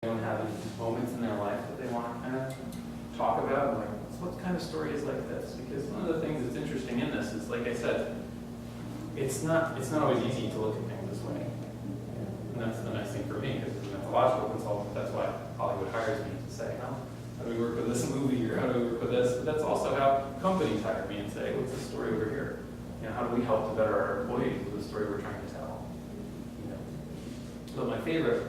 Anyone have moments in their life that they want to kind of talk about? Like, what kind of story is like this? Because one of the things that's interesting in this is, like I said, it's not always easy to look at things this way. And that's the nice thing for me, because as a mythological consultant, that's why Hollywood hires me to say, how do we work with this movie, or how do we work with this? But that's also how companies hire me and say, what's the story over here? How do we help to better our employees with the story we're trying to tell? But my favorite,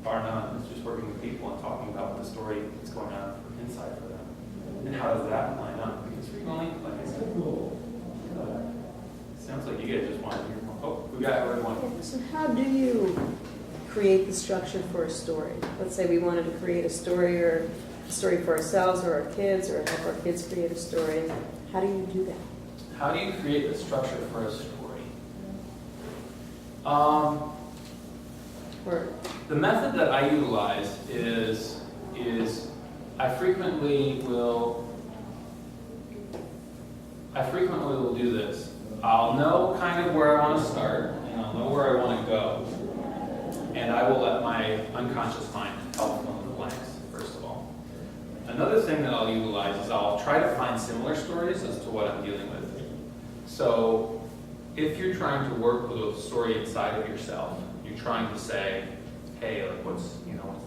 bar none, is just working with people and talking about the story that's going on inside for them. And how does that line up? Because frequently, like I said, sounds like you guys just want to hear more. Oh, we got everyone. So how do you create the structure for a story? Let's say we wanted to create a story, or a story for ourselves or our kids, or help our kids create a story. How do you do that? How do you create the structure for a story? The method that I utilize is I frequently will do this. I'll know kind of where I want to start, and I'll know where I want to go, and I will let my unconscious mind help fill in the blanks, first of all. Another thing that I'll utilize is I'll try to find similar stories as to what I'm dealing with. So if you're trying to work with a story inside of yourself, you're trying to say, hey, like what's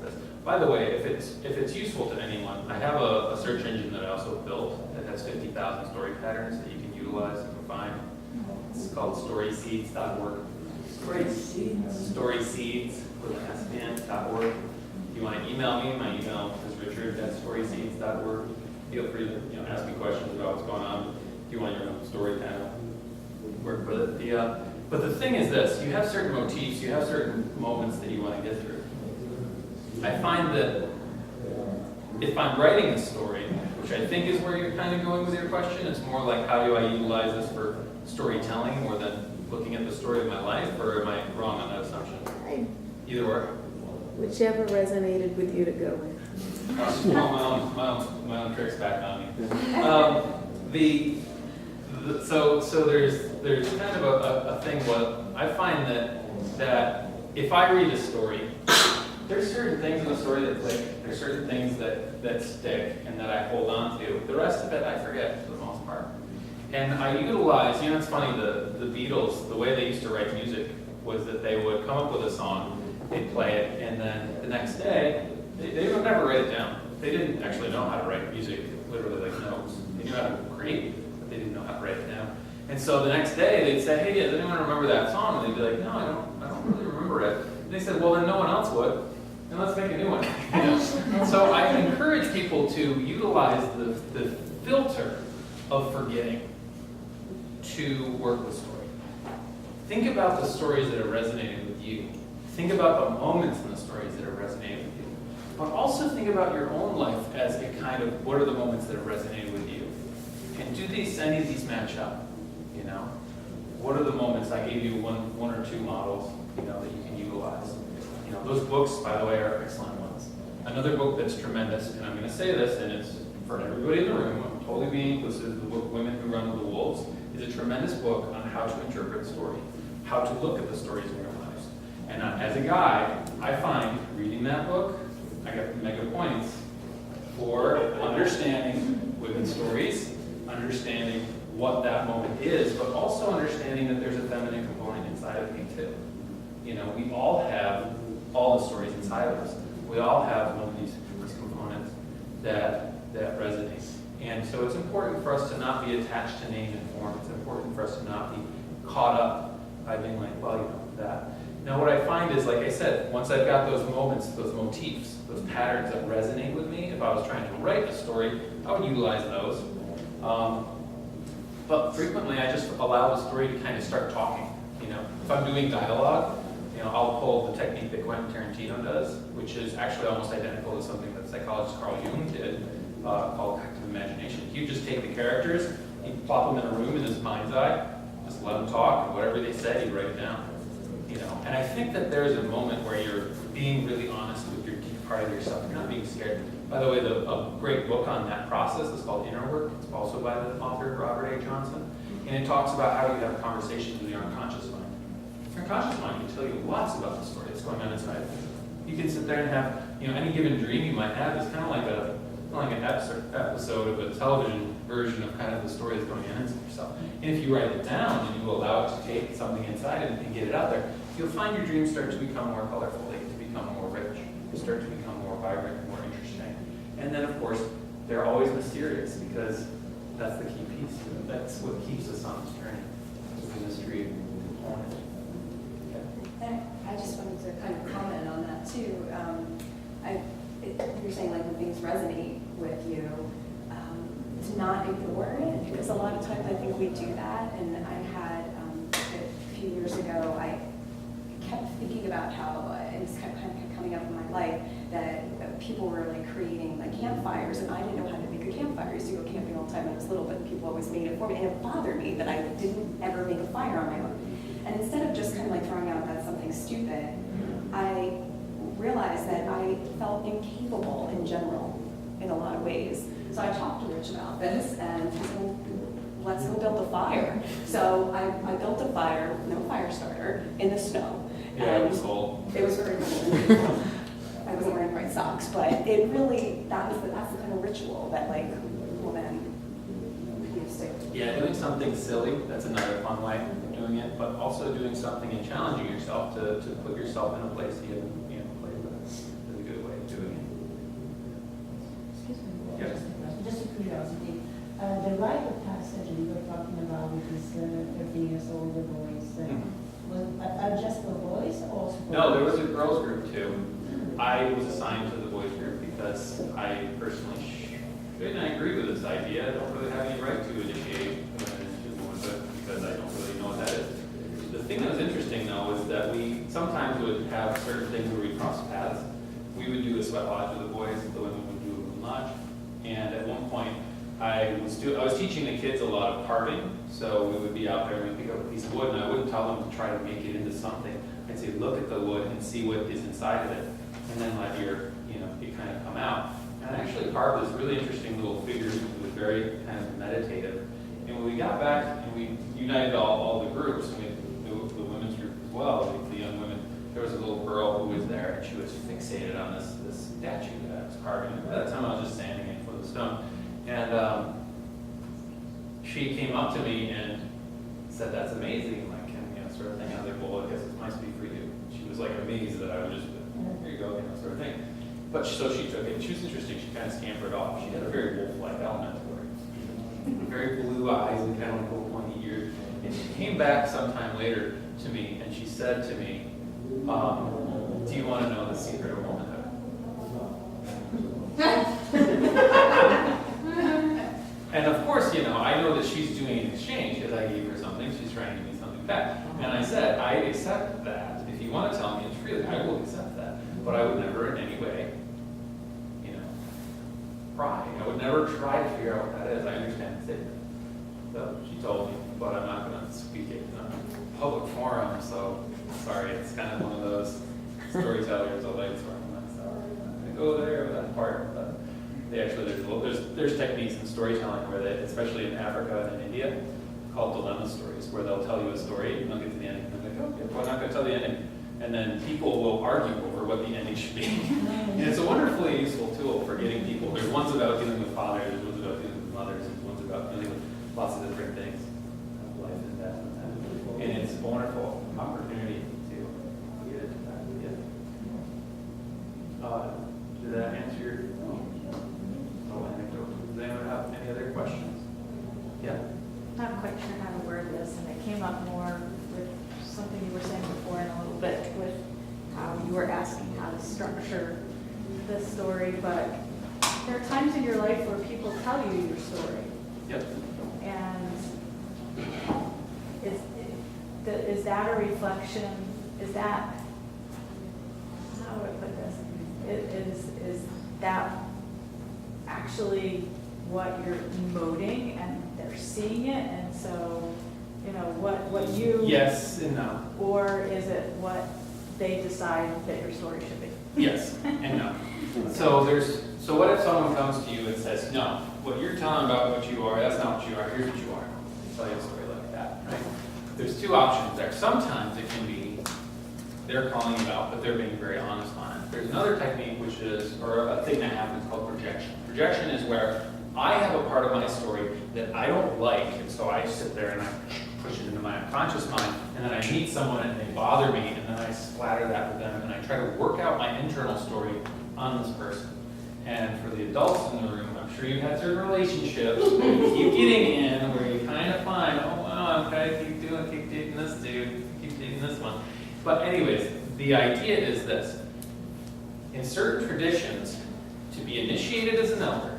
this? By the way, if it's useful to anyone, I have a search engine that I also built that has 50,000 story patterns that you can utilize and find. It's called storyseeds.org. Storyseeds with an S.org. If you want to email me, my email is richard@storyseeds.org. Feel free to ask me questions about what's going on. If you want your own story panel, work with it. But the thing is this, you have certain motifs, you have certain moments that you want to get through. I find that if I'm writing a story, which I think is where you're kind of going with your question, it's more like how do I utilize this for storytelling more than looking at the story of my life, or am I wrong on that assumption? Either or. Whichever resonated with you to go with. My own tricks back on me. So there's kind of a thing where I find that if I read a story, there's certain things in the story that click, there's certain things that stick and that I hold on to. The rest of it I forget for the most part. And I utilize, it's funny, the Beatles, the way they used to write music was that they would come up with a song, they'd play it, and then the next day, they would never write it down. They didn't actually know how to write music, literally like notes. They knew how to create, but they didn't know how to write it down. And so the next day, they'd say, hey, does anyone remember that song? And they'd be like, no, I don't really remember it. And they said, well, then no one else would, and let's make a new one. So I encourage people to utilize the filter of forgetting to work with story. Think about the stories that have resonated with you. Think about the moments in the stories that have resonated with you. But also think about your own life as a kind of, what are the moments that have resonated with you? And do any of these match up? What are the moments? I gave you one or two models, that you can utilize. Those books, by the way, are excellent ones. Another book that's tremendous, and I'm going to say this, and it's for everybody in the room, I'm totally being inclusive, the book Women Who Run with the Wolves is a tremendous book on how to interpret story, how to look at the stories in your lives. And as a guy, I find reading that book, I get mega points for understanding women's stories, understanding what that moment is, but also understanding that there's a feminine component inside of me too. We all have all the stories inside of us. We all have one of these components that resonates. And so it's important for us to not be attached to name and form. It's important for us to not be caught up by being like, well, that. Now what I find is, like I said, once I've got those moments, those motifs, those patterns that resonate with me, if I was trying to write a story, I would utilize those. But frequently I just allow the story to kind of start talking. If I'm doing dialogue, I'll pull the technique that Quentin Tarantino does, which is actually almost identical to something that psychologist Carl Jung did, called active imagination. He'd just take the characters, he'd plop them in a room in his mind's eye, just let them talk, and whatever they said, he'd write it down. And I think that there's a moment where you're being really honest with your deep part of yourself. You're not being scared. By the way, a great book on that process is called Inner Work. It's also by the author Robert A. Johnson. And it talks about how you have conversations with your unconscious mind. Your unconscious mind can tell you lots about the story that's going on inside of you. You can sit there and have, any given dream you might have is kind of like an episode of a television version of kind of the story that's going on inside yourself. And if you write it down and you allow it to take something inside and get it out there, you'll find your dreams start to become more colorful. They get to become more rich. They start to become more vibrant, more interesting. And then, of course, they're always mysterious because that's the key piece. That's what keeps us on this journey. It's the mystery component. And I just wanted to kind of comment on that too. You're saying like when things resonate with you, to not ignore it, because a lot of times I think we do that. And I had a few years ago, I kept thinking about how it's kind of kept coming up in my life that people were like creating like campfires, and I didn't know how to make a campfire. I used to go camping all the time when I was little, but people always made it for me, and it bothered me that I didn't ever make a fire on my own. And instead of just kind of like throwing out that's something stupid, I realized that I felt incapable in general in a lot of ways. So I talked to Rich about this, and he said, let's go build a fire. So I built a fire, no fire starter, in the snow. Yeah, it was cold. It was very cold. I wasn't wearing white socks, but it really, that's the kind of ritual that like will then stick. Yeah, doing something silly, that's another fun way of doing it, but also doing something and challenging yourself to put yourself in a place you haven't played with is a good way of doing it. Excuse me, Yes. just a curiosity. The rite of passage you were talking about with this 13 years old boys, was just for boys or also for No, there girls? was a girls group too. I was assigned to the boys group because I personally and I agree with this idea. I don't really have any right to initiate because I don't really know what that is. The thing that was interesting though is that we sometimes would have certain things where we cross paths. We would do a sweat lodge with the boys, the women would do a moon lodge. And at one point, I was teaching the kids a lot of carving. So we would be out there and we'd pick up a piece of wood, and I wouldn't tell them to try to make it into something. I'd say, look at the wood and see what is inside of it, and then let it kind of come out. And I actually carved this really interesting little figure that was very kind of meditative. And when we got back and we united all the groups, the women's group as well, the young women, there was a little girl who was there, and she was fixated on this statue that I was carving. And by that time, I was just standing in for the stone. And she came up to me and said, "That's amazing," like, sort of thing. I was like, "Well, I guess it must be for you." She was like amazed that I would just, "Here you go," sort of thing. But so she took it. She was interesting. She kind of scampered off. She had a very wolf-like element to her. Very blue eyes and kind of like little pointy ears. And she came back sometime later to me and she said to me, "Do you want to know the secret of womanhood?" And of course, I know that she's doing an exchange because I gave her something. She's trying to give me something back. And I said, "I accept that. If you want to tell me it's freely, I will accept that. But I would never in any way, pry. I would never try to figure out what that is. I understand the statement." So she told me, but I'm not going to speak it in a public forum. So sorry, it's kind of one of those storytellers of like, sorry, I'm not sorry. I'm not going to go there with that part. But there's techniques in storytelling where they, especially in Africa and in India, called dilemma stories, where they'll tell you a story and they'll get to the ending and they're like, "Okay, well, I'm not going to tell the ending." And then people will argue over what the ending should be. And it's a wonderfully useful tool for getting people. There's ones about dealing with fathers, there's ones about dealing with mothers, there's ones about dealing with lots of different things, life and death. And it's a wonderful opportunity to get into that. Yeah. Did that answer your anecdote? Does anyone have any other questions? Yeah. Not quite sure how to word this, and it came up more with something you were saying before and a little bit with how you were asking how to structure the story, but there are times in your life where people tell you your story. Yep. And is that a reflection, is that, how would I put this? Is that actually what you're emoting and they're seeing it, and so what you Yes and no. or is it what they decide that your story should be? Yes and no. So what if someone comes to you and says, "No, what you're telling about what you are, that's not what you are, here's what you are." I'll tell you a story like that, right? There's two options there. Sometimes it can be they're calling you out, but they're being very honest on it. There's another technique which is, or a thing that happens called projection. Projection is where I have a part of my story that I don't like, and so I sit there and I push it into my unconscious mind, and then I meet someone and they bother me, and then I splatter that with them, and I try to work out my internal story on this person. And for the adults in the room, I'm sure you've had certain relationships where you keep getting in, where you kind of find, oh wow, okay, keep dating this dude, keep dating this one. But anyways, the idea is this. In certain traditions, to be initiated as an elder,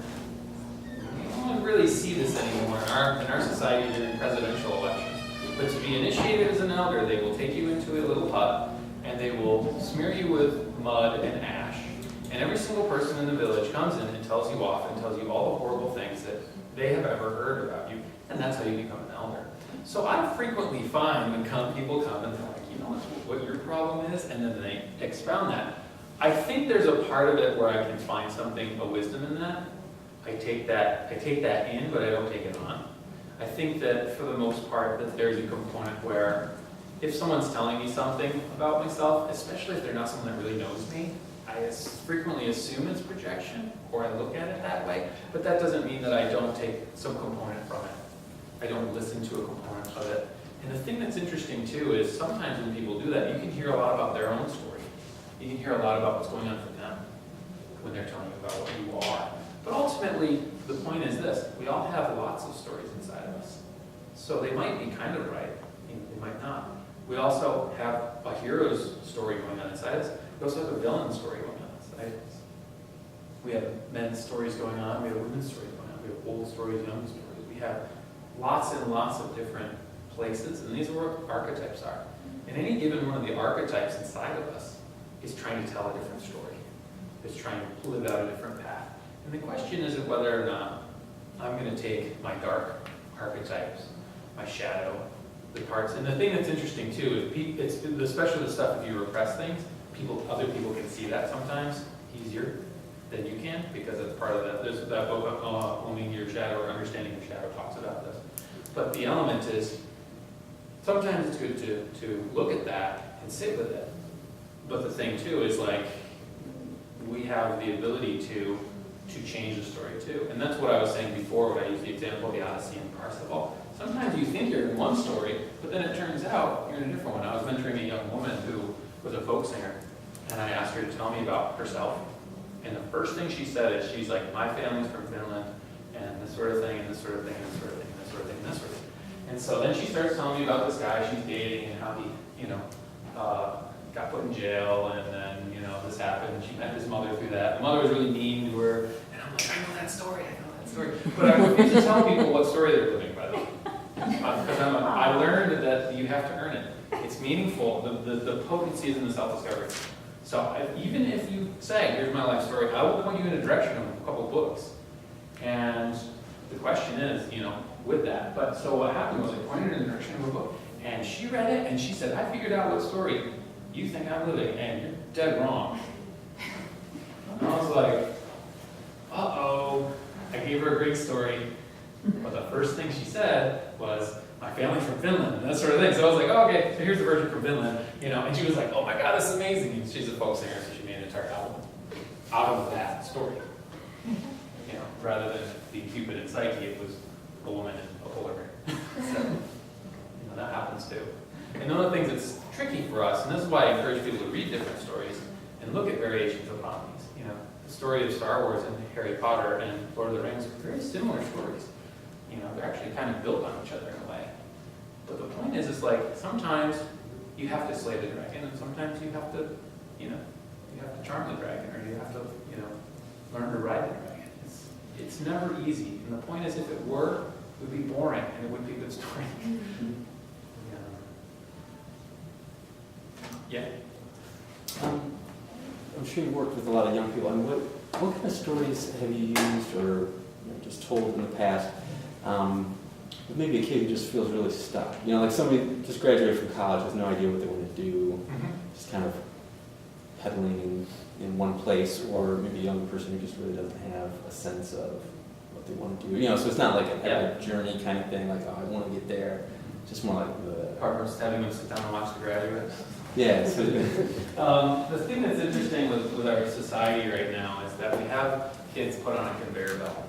you don't really see this anymore in our society during presidential elections. But to be initiated as an elder, they will take you into a little hut, and they will smear you with mud and ash. And every single person in the village comes in and tells you off and tells you all the horrible things that they have ever heard about you, and that's how you become an elder. So I frequently find when people come and they're like, you know what your problem is, and then they expound that. I think there's a part of it where I can find something, a wisdom in that. I take that in, but I don't take it on. I think that for the most part that there's a component where if someone's telling me something about myself, especially if they're not someone that really knows me, I frequently assume it's projection, or I look at it that way, but that doesn't mean that I don't take some component from it. I don't listen to a component of it. And the thing that's interesting too is sometimes when people do that, you can hear a lot about their own story. You can hear a lot about what's going on for them when they're telling you about what you are. But ultimately, the point is this: we all have lots of stories inside of us. So they might be kind of right, they might not. We also have a hero's story going on inside us. We also have a villain story going on inside us. We have men's stories going on, we have women's stories going on, we have old stories, young stories. We have lots and lots of different places, and these are what archetypes are. And any given one of the archetypes inside of us is trying to tell a different story. It's trying to live out a different path. And the question isn't whether or not I'm going to take my dark archetypes, my shadow, the parts. And the thing that's interesting too is, especially the stuff if you repress things, other people can see that sometimes easier than you can, because it's part of that. There's that book, Owning Your Shadow or Understanding Your Shadow, talks about this. But the element is, sometimes it's good to look at that and sit with it. But the thing too is like, we have the ability to change the story too. And that's what I was saying before when I used the example of the Odyssey and Parsifal. Sometimes you think you're in one story, but then it turns out you're in a different one. I was mentoring a young woman who was a folk singer, and I asked her to tell me about herself. And the first thing she said is, she's like, my family's from Finland, and this sort of thing, and this sort of thing, and this sort of thing, and this sort of thing, and this sort of thing. And so then she starts telling me about this guy she's dating and how he, got put in jail, and then, this happened. She met his mother through that. The mother was really mean to her, and I'm like, I know that story. But I refuse to tell people what story they're living by. Because I learned that you have to earn it. It's meaningful. The potency is in the self-discovery. So even if you say, here's my life story, I will point you in a direction of a couple books. And the question is, with that. But so what happened was I pointed her in the direction of a book, and she read it, and she said, I figured out what story you think I'm living, and you're dead wrong. And I was like, uh-oh. I gave her a Greek story, but the first thing she said was, my family's from Finland, and that sort of thing. So I was like, oh, okay, so here's the version from Finland, and she was like, oh my God, this is amazing. And she's a folk singer, so she made an entire album out of that story. Rather than the Cupid and Psyche, it was a woman in a polar bear. So, that happens too. And one of the things that's tricky for us, and this is why I encourage people to read different stories and look at variations upon these. The story of Star Wars and Harry Potter and Lord of the Rings are very similar stories. They're actually kind of built on each other in a way. But the point is like, sometimes you have to slay the dragon, and sometimes you have to, you have to charm the dragon, or you have to, learn to ride the dragon. It's never easy. And the point is, if it were, it would be boring, and it wouldn't be a good story. Yeah. I'm sure you've worked with a lot of young people. I mean, what kind of stories have you used or just told in the past? With maybe a kid who just feels really stuck. Like somebody just graduated from college, has no idea what they want to do, just kind of pedaling in one place, or maybe a young person who just really doesn't have a sense of what they want to do. So it's not like an epic journey kind of thing, like, oh, I want to get there. Just more like the Partners having them sit down and watch The Graduate. Yeah, so, The thing that's interesting with our society right now is that we have kids put on a conveyor belt.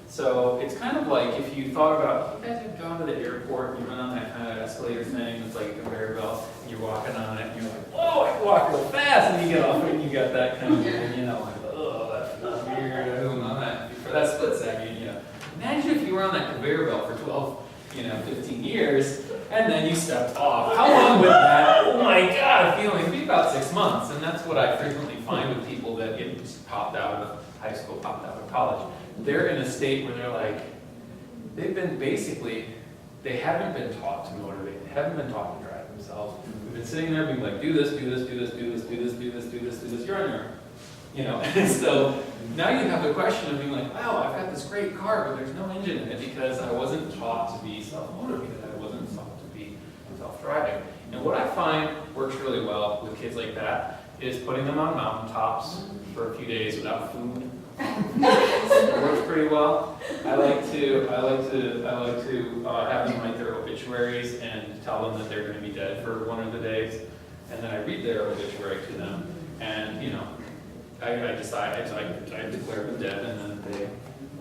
So it's kind of like if you thought about, you guys have gone to the airport, and you went on that kind of escalator thing, it's like a conveyor belt, and you're walking on it, and you're like, whoa, I can walk real fast, and you get off it, and you got that kind of, you know, like, oh, that's not weird, I don't know that. For that split second, you know. Imagine if you were on that conveyor belt for 12, 15 years, and then you stepped off. How long would that, oh my God, feeling? It'd be about 6 months, and that's what I frequently find with people that get popped out of high school, popped out of college. They're in a state where they're like, they've been basically, they haven't been taught to motivate, they haven't been taught to drive themselves. We've been sitting there being like, do this, do this, do this, do this, do this, do this, do this, do this, you're on your own. You know, and so now you have the question of being like, wow, I've got this great car, but there's no engine in it because I wasn't taught to be self-motivated, I wasn't taught to be self-driving. And what I find works really well with kids like that is putting them on mountaintops for a few days without food. It works pretty well. I like to have them write their obituaries and tell them that they're going to be dead for one of the days, and then I read their obituary to them, and you know, I declare them dead, and then they,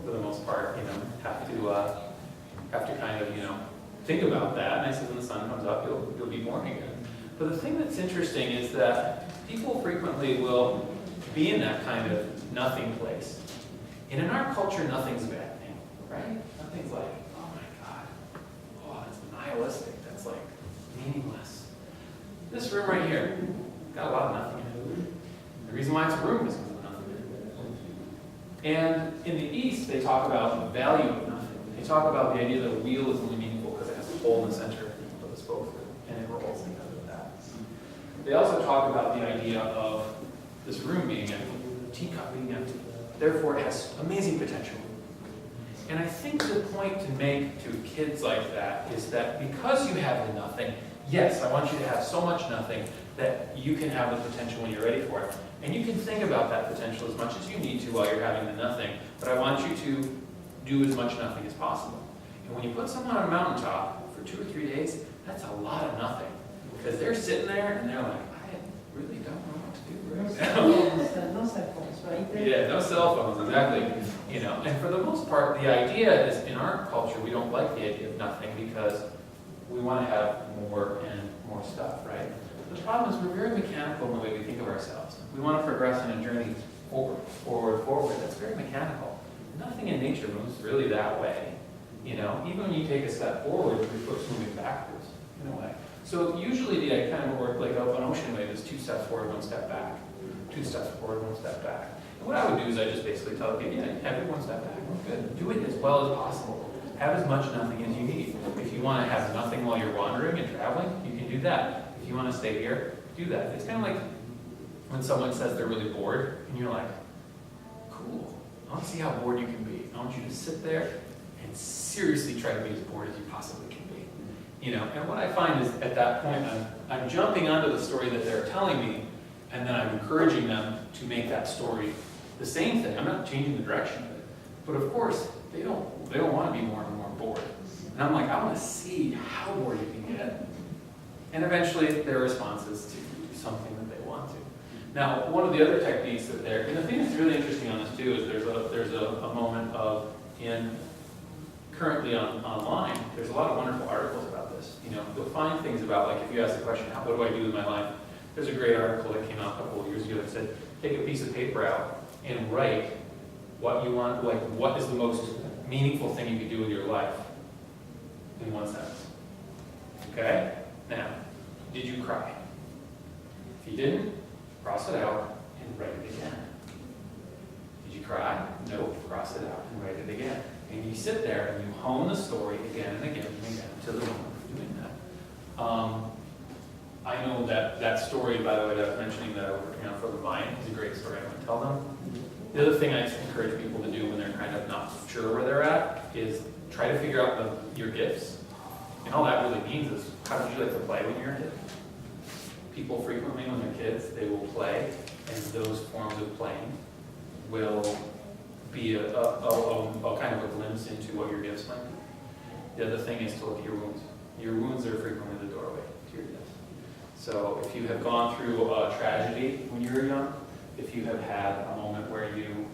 for the most part, you know, have to kind of, you know, think about that. And I said, when the sun comes up, you'll be born again. But the thing that's interesting is that people frequently will be in that kind of nothing place. And in our culture, nothing's a bad thing, right? Nothing's like, oh my God, oh, that's nihilistic, that's like meaningless. This room right here, got a lot of nothing in it. The reason why it's a room is because of nothing. And in the East, they talk about the value of nothing. They talk about the idea that a wheel is only meaningful because it has a hole in the center of the spoke through, and it rolls because of that. They also talk about the idea of this room being empty, the teacup being empty. Therefore, it has amazing potential. And I think the point to make to kids like that is that because you have the nothing, yes, I want you to have so much nothing that you can have the potential when you're ready for it. And you can think about that potential as much as you need to while you're having the nothing, but I want you to do as much nothing as possible. And when you put someone on a mountaintop for 2 or 3 days, that's a lot of nothing. Because they're sitting there and they're like, I really don't know what to do right now. No cell phones, right? Yeah, no cell phones, exactly. You know, and for the most part, the idea is in our culture, we don't like the idea of nothing because we want to have more and more stuff, right? The problem is we're very mechanical in the way we think of ourselves. We want to progress in a journey forward. That's very mechanical. Nothing in nature moves really that way. You know, even when you take a step forward, your foot's moving backwards in a way. So usually the kind of work like an ocean wave is 2 steps forward, 1 step back. 2 steps forward, 1 step back. And what I would do is I just basically tell the kid, yeah, have it 1 step back. Good. Do it as well as possible. Have as much nothing as you need. If you want to have nothing while you're wandering and traveling, you can do that. If you want to stay here, do that. It's kind of like when someone says they're really bored, and you're like, cool. I want to see how bored you can be. I want you to sit there and seriously try to be as bored as you possibly can be. You know, and what I find is at that point, I'm jumping onto the story that they're telling me, and then I'm encouraging them to make that story the same thing. I'm not changing the direction of it. But of course, they don't want to be more and more bored. And I'm like, I want to see how bored you can get. And eventually, their response is to do something that they want to. Now, one of the other techniques that and the thing that's really interesting on this too is there's a moment of, currently online, there's a lot of wonderful articles about this. You know, you'll find things about, like if you ask the question, what do I do with my life? There's a great article that came out a couple of years ago that said, take a piece of paper out and write what you want, like what is the most meaningful thing you could do with your life in one sentence. Okay? Now, did you cry? If you didn't, cross it out and write it again. Did you cry? No, cross it out and write it again. And you sit there and you hone the story again and again and again to the moment of doing that. I know that story, by the way, that I was mentioning that I was working on for the Mayan is a great story. I want to tell them. The other thing I encourage people to do when they're kind of not sure where they're at is try to figure out your gifts. And all that really means is, how did you like to play when you were a kid? People frequently, when they're kids, they will play, and those forms of playing will be a kind of a glimpse into what your gifts might be. The other thing is to look at your wounds. Your wounds are frequently the doorway to your gifts. So if you have gone through a tragedy when you were young, if you have had a moment where you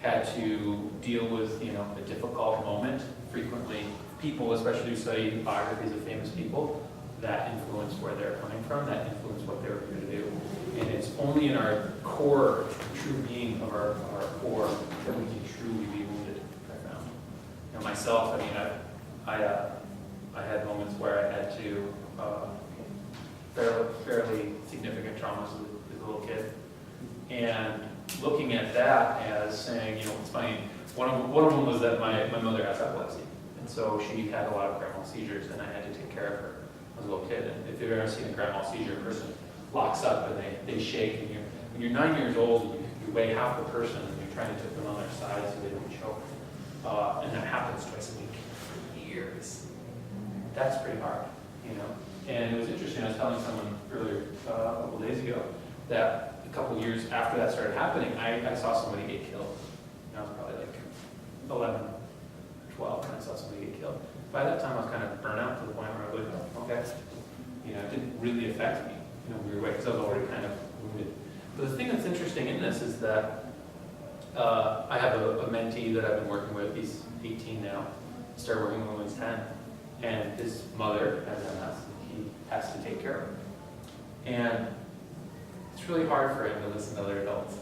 had to deal with, you know, a difficult moment, frequently people, especially who study biographies of famous people, that influence where they're coming from, that influence what they were here to do. And it's only in our core, true being of our core, that we can truly be wounded, I found. You know, myself, I mean, I had moments where I had to, fairly significant traumas as a little kid. And looking at that as saying, you know, it's funny, one of them was that my mother has epilepsy. And so she had a lot of grand mal seizures, and I had to take care of her as a little kid. And if you've ever seen a grand mal seizure, a person locks up and they shake. And when you're 9 years old, you weigh half the person, and you're trying to tip them on their side so they don't choke. And that happens twice a week for years. That's pretty hard, you know. And it was interesting, I was telling someone earlier, a couple days ago, that a couple years after that started happening, I saw somebody get killed. And I was probably like 11, 12, and I saw somebody get killed. By that time, I was kind of burnt out to the point where I was like, oh, okay. You know, it didn't really affect me in a weird way, because I was already kind of wounded. But the thing that's interesting in this is that I have a mentee that I've been working with. He's 18 now. Started working with him when he was 10. And his mother has MS. He has to take care of her. And it's really hard for him to listen to other adults.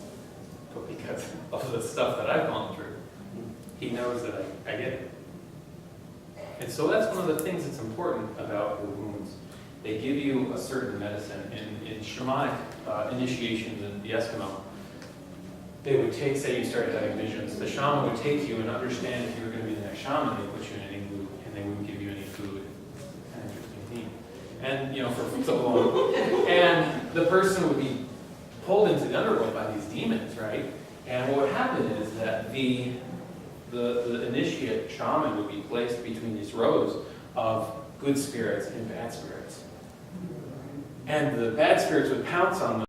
But because of the stuff that I've gone through, he knows that I get it. And so that's one of the things that's important about the wounds. They give you a certain medicine. In shamanic initiations in the Eskimo, they would take, say you started having visions, the shaman would take you and understand if you were going to be the next shaman. They would put you in an igloo, and they wouldn't give you any food. Kind of interesting theme. And, you know, for so long. And the person would be pulled into the underworld by these demons, right? And what would happen is that the initiate shaman would be placed between these rows of good spirits and bad spirits. And the bad spirits would pounce on them